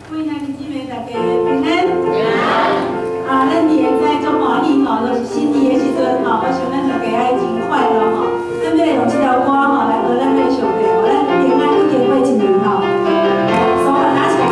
各位兄弟姊妹，大家平安。咱年在做欢喜吼，就是新年的时阵吼，我想咱大家爱真快乐吼。咱要用这条歌吼来学咱的上帝，互咱平安去经过一年吼。手把拿起来。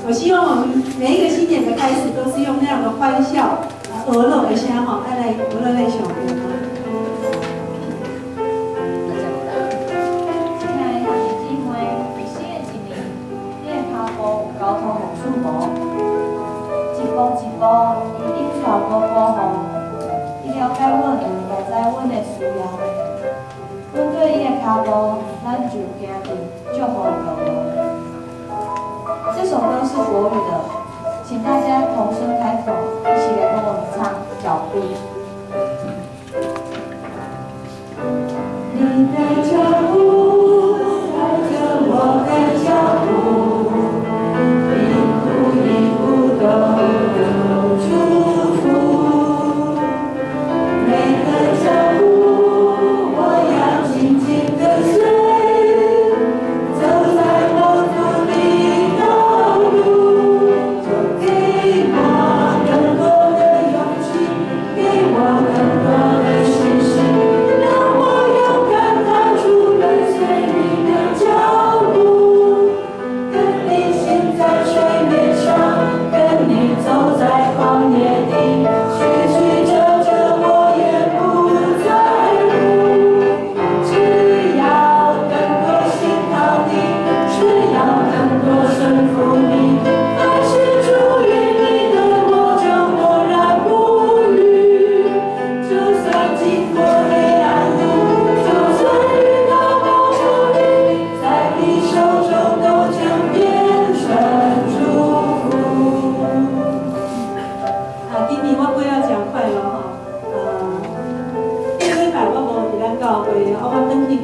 我希望我们每一个新年的开始都是用那样的欢笑、和乐的声哈，带来和乐的小歌。亲爱的弟兄姊妹，新的一年，你的脚步交通无错无，一步一步伊引带无保护，伊了解阮，也知阮的需要。阮对伊的脚步，咱就行伫祝福的道路。 这首歌是国语的，请大家同声开口，一起来跟我们唱脚步。你的脚步带着我的脚步，一步一步都有祝福。每个脚步我要紧紧地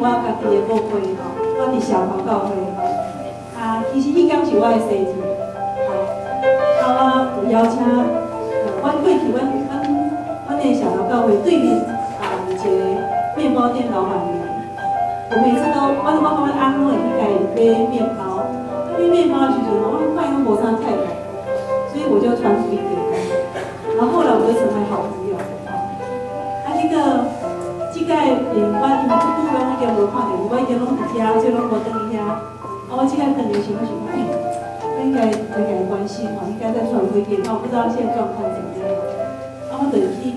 我家己的母会吼，我伫社头教会吼。其实迄天是我的生日，我有邀请，阮过去阮的社头教会对面有一个面包店老板娘，我每次都我感觉安慰去家买面包，买面包的时阵我看伊拢无啥菜头，所以我就传福音给他，然后后来我就成为好朋友。这个连我因为这久拢已经无看到，我已经拢伫遮，所以拢无转去遐。我这个等的时候想讲，我应该来给他关心嘛，应该再传回给他，我不知道现在状况怎么样。我就去，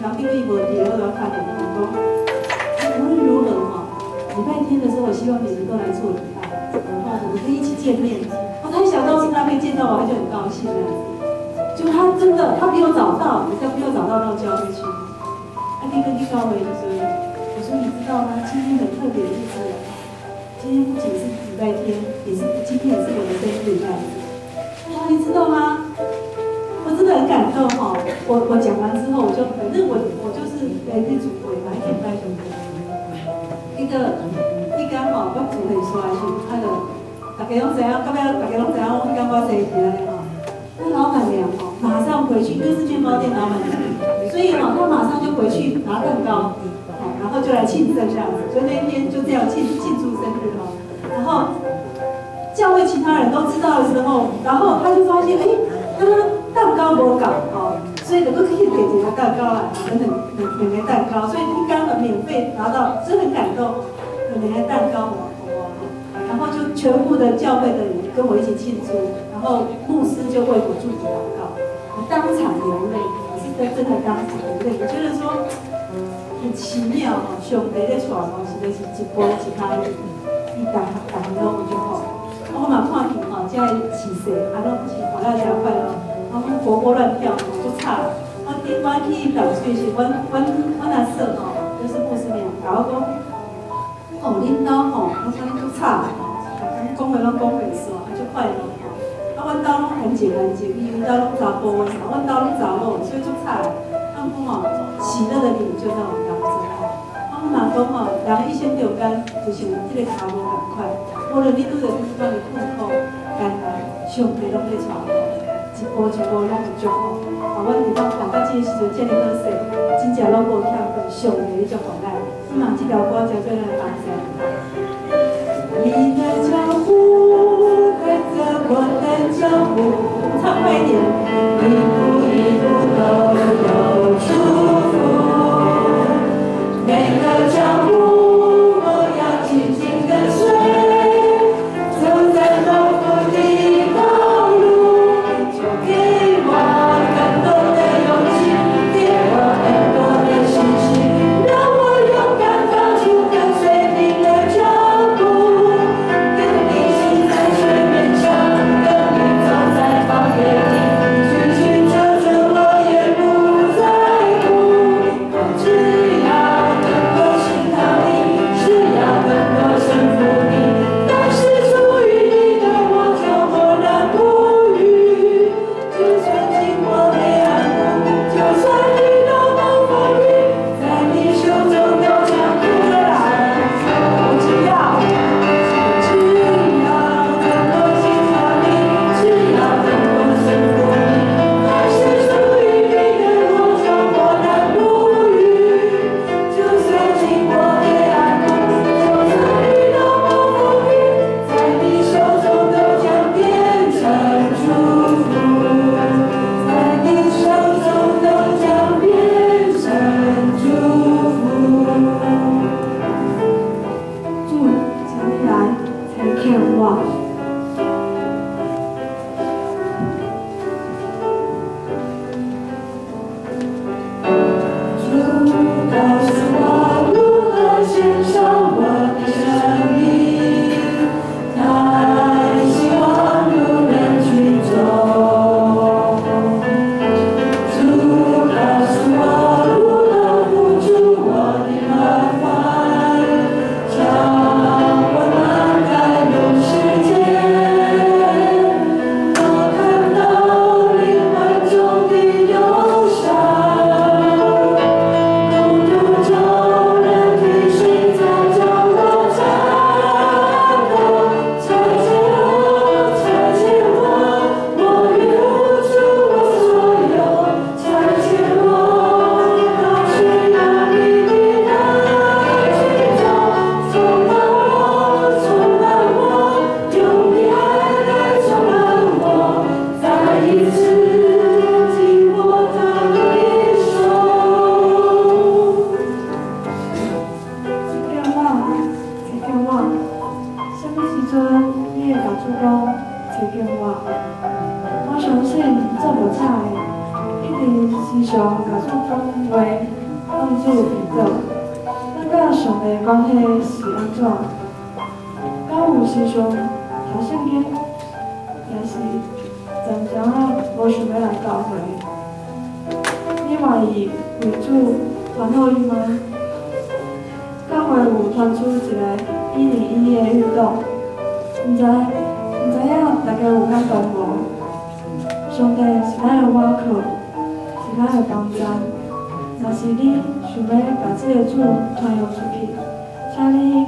当天去无伫，我就打电话讲，无论如何哈，礼拜天的时候，我希望你们都来做礼拜，然后我们可以一起见面。我太想到是那边见到我，他就很高兴了。就他真的，他比我早到，比我早到教会去。跟教会就说，我说你知道吗？今天很特别的日子，今天不仅是礼拜天，今天也是我的生日这样子。哇，你知道吗？我真的很感动哈！我讲完之后，反正我就是来去主会嘛，一点拜兄弟。你刚好我主会出来去，大家拢知影，到尾大家拢知影，我讲我生日安尼吼。那老板娘哦，马上回去，就是面包店老板娘。所以他马上就回去拿蛋糕，然后就来庆生这样子，所以那天就这样庆祝生日哈。然后教会其他人都知道的时候，然后他就发现，他说蛋糕没搞所以能够可以给几个蛋糕来，很两个蛋糕，所以一刚很免费拿到，是很感动，有两个蛋糕然后就全部的教会的人跟我一起庆祝，然后牧师就为我祝福祷告，我当场流泪。真的当场流泪，我觉得说很奇妙哈，上帝在传哦，实在是一步一拍，伊大家拢有就好。我嘛看见吼，这个气势，拢是活到真快乐，然后活泼乱跳，就差。我去淡水时，阮阿嫂吼，就是牧师娘，甲我讲，恁兜吼，我讲恁足差的吼，讲话拢讲袂煞，就快乐。阮兜拢很静，伊兜拢查甫的，阮兜拢查某，所以足惨。他们讲哦，喜乐的灵就在我们当中哦。我们讲哦，人一生着干，就像这个头毛同款，无论你拄着什么款的困苦、艰难，上帝拢在带我，一步一步拢有祝福。阮伫讲大家这个时阵这么好势，真正拢无欠过上帝的祝福咱。希望这条歌叫做咱放下。你的脚步跟着我的脚步，唱快一点。一步一步都有祝福，每个脚步我要紧紧跟随，走在丰富的道路，就给我更多的勇气，给我更多的信心，让我勇敢放出跟随你的脚步。世界。紧我，什么时阵你会甲主公找紧我？我相信做无差的，一定时常甲主公话放诸彼道。咱甲上帝关系是安怎？敢有时常读圣经，也是暂时无想要来教会？你愿意为主传福音吗？教会有传出一个101的运动，唔知影大家有感动无？上帝是咱的倚靠，是咱的帮站。若是你想要把这个主传扬出去，请你